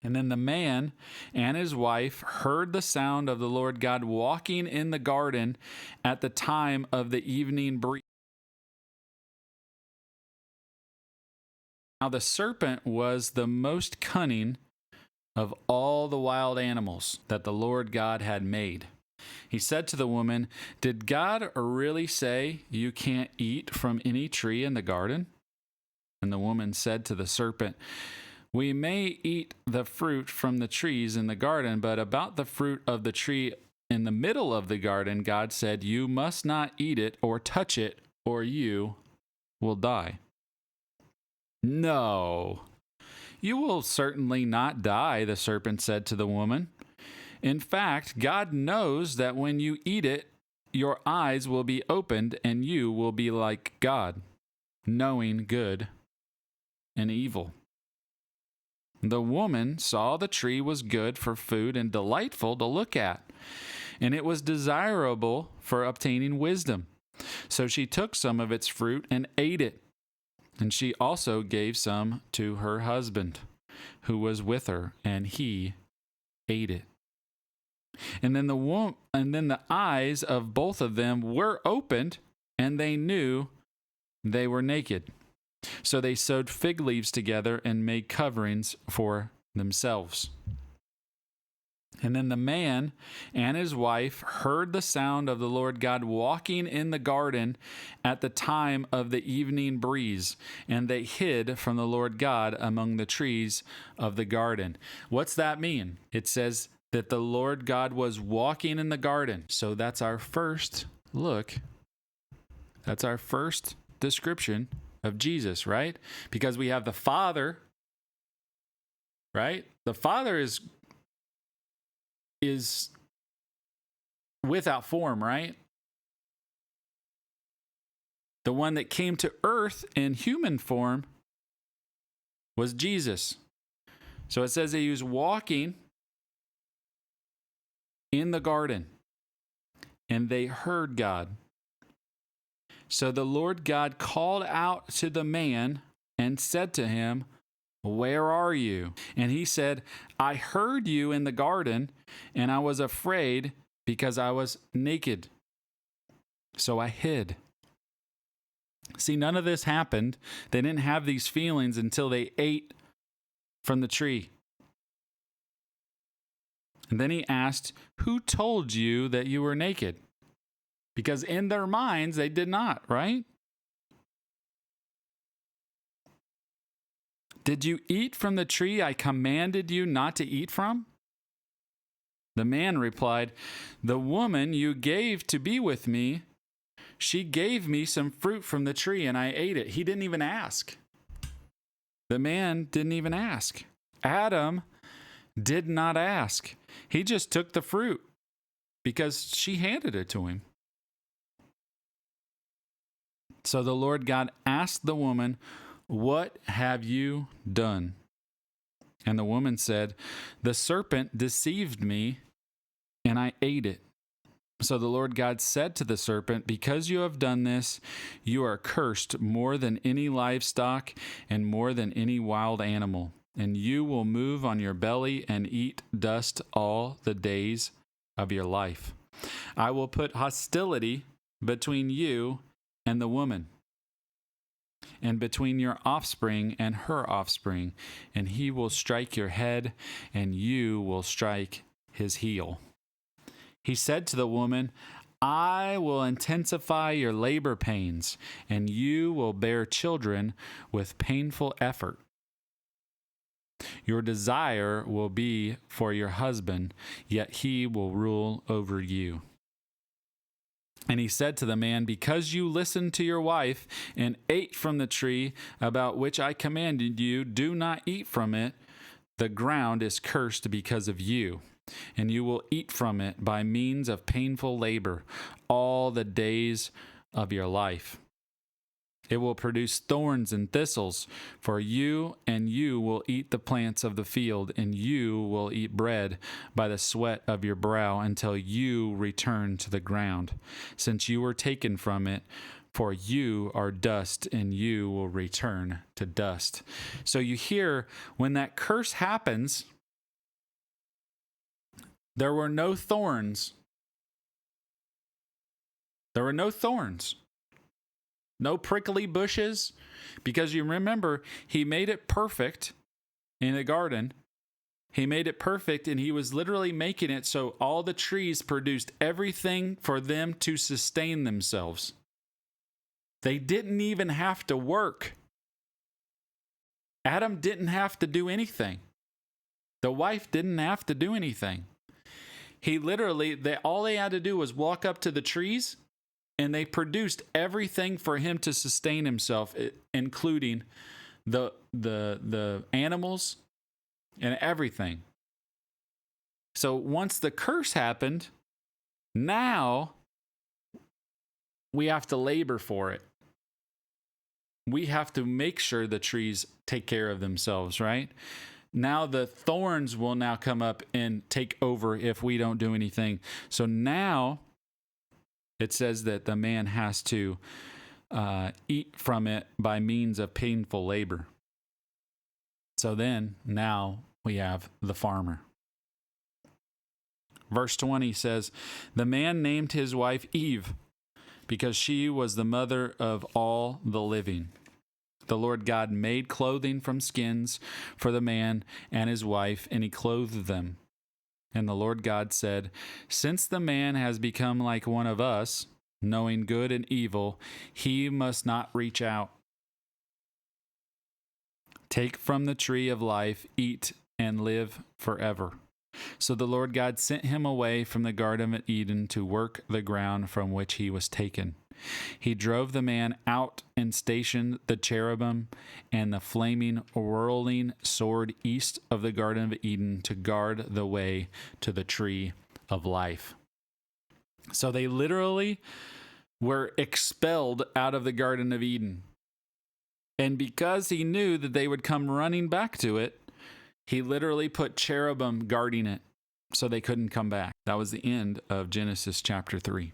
And then the man and his wife heard the sound of the Lord God walking in the garden at the time of the evening breeze. Now the serpent was the most cunning of all the wild animals that the Lord God had made. He said to the woman, "Did God really say you can't eat from any tree in the garden?" And the woman said to the serpent, "We may eat the fruit from the trees in the garden, but about the fruit of the tree in the middle of the garden, God said, 'You must not eat it or touch it, or you will die.'" "No, you will certainly not die," the serpent said to the woman. "In fact, God knows that when you eat it, your eyes will be opened and you will be like God, knowing good and evil." The woman saw the tree was good for food and delightful to look at, and it was desirable for obtaining wisdom. So she took some of its fruit and ate it. And she also gave some to her husband, who was with her, and he ate it. And then the eyes of both of them were opened, and they knew they were naked. So they sewed fig leaves together and made coverings for themselves. And then the man and his wife heard the sound of the Lord God walking in the garden at the time of the evening breeze, and they hid from the Lord God among the trees of the garden. What's that mean? It says that the Lord God was walking in the garden. So that's our first look. That's our first description of Jesus, right? Because we have the Father, right? The Father is without form, right? The one that came to earth in human form was Jesus. So it says that he was walking in the garden, and they heard God. So the Lord God called out to the man and said to him, "Where are you?" And he said, "I heard you in the garden, and I was afraid because I was naked. So I hid." See, none of this happened. They didn't have these feelings until they ate from the tree. And then he asked, "Who told you that you were naked?" Because in their minds, they did not, right? "Did you eat from the tree I commanded you not to eat from?" The man replied, "The woman you gave to be with me, she gave me some fruit from the tree and I ate it." He didn't even ask. The man didn't even ask. Adam did not ask. He just took the fruit because she handed it to him. So the Lord God asked the woman, "What have you done?" And the woman said, "The serpent deceived me, and I ate it." So the Lord God said to the serpent, "Because you have done this, you are cursed more than any livestock and more than any wild animal, and you will move on your belly and eat dust all the days of your life. I will put hostility between you and the woman, and between your offspring and her offspring, and he will strike your head, and you will strike his heel." He said to the woman, "I will intensify your labor pains, and you will bear children with painful effort. Your desire will be for your husband, yet he will rule over you." And he said to the man, "Because you listened to your wife and ate from the tree about which I commanded you, do not eat from it. The ground is cursed because of you, and you will eat from it by means of painful labor all the days of your life. It will produce thorns and thistles for you, and you will eat the plants of the field, and you will eat bread by the sweat of your brow until you return to the ground, since you were taken from it, for you are dust, and you will return to dust." So you hear when that curse happens, There were no thorns. There were no thorns. No prickly bushes. Because you remember, he made it perfect in the garden. He made it perfect, and he was literally making it so all the trees produced everything for them to sustain themselves. They didn't even have to work. Adam didn't have to do anything. The wife didn't have to do anything. He literally, all they had to do was walk up to the trees, and they produced everything for him to sustain himself, including the animals and everything. So once the curse happened, now we have to labor for it. We have to make sure the trees take care of themselves, right? Now the thorns will now come up and take over if we don't do anything. So now it says that the man has to eat from it by means of painful labor. So then, now we have the farmer. Verse 20 says, the man named his wife Eve, because she was the mother of all the living. The Lord God made clothing from skins for the man and his wife, and he clothed them. And the Lord God said, since the man has become like one of us, knowing good and evil, he must not reach out. Take from the tree of life, eat, and live forever. So the Lord God sent him away from the Garden of Eden to work the ground from which he was taken. He drove the man out and stationed the cherubim and the flaming, whirling sword east of the Garden of Eden to guard the way to the tree of life. So they literally were expelled out of the Garden of Eden. And because he knew that they would come running back to it, he literally put cherubim guarding it so they couldn't come back. That was the end of Genesis chapter 3.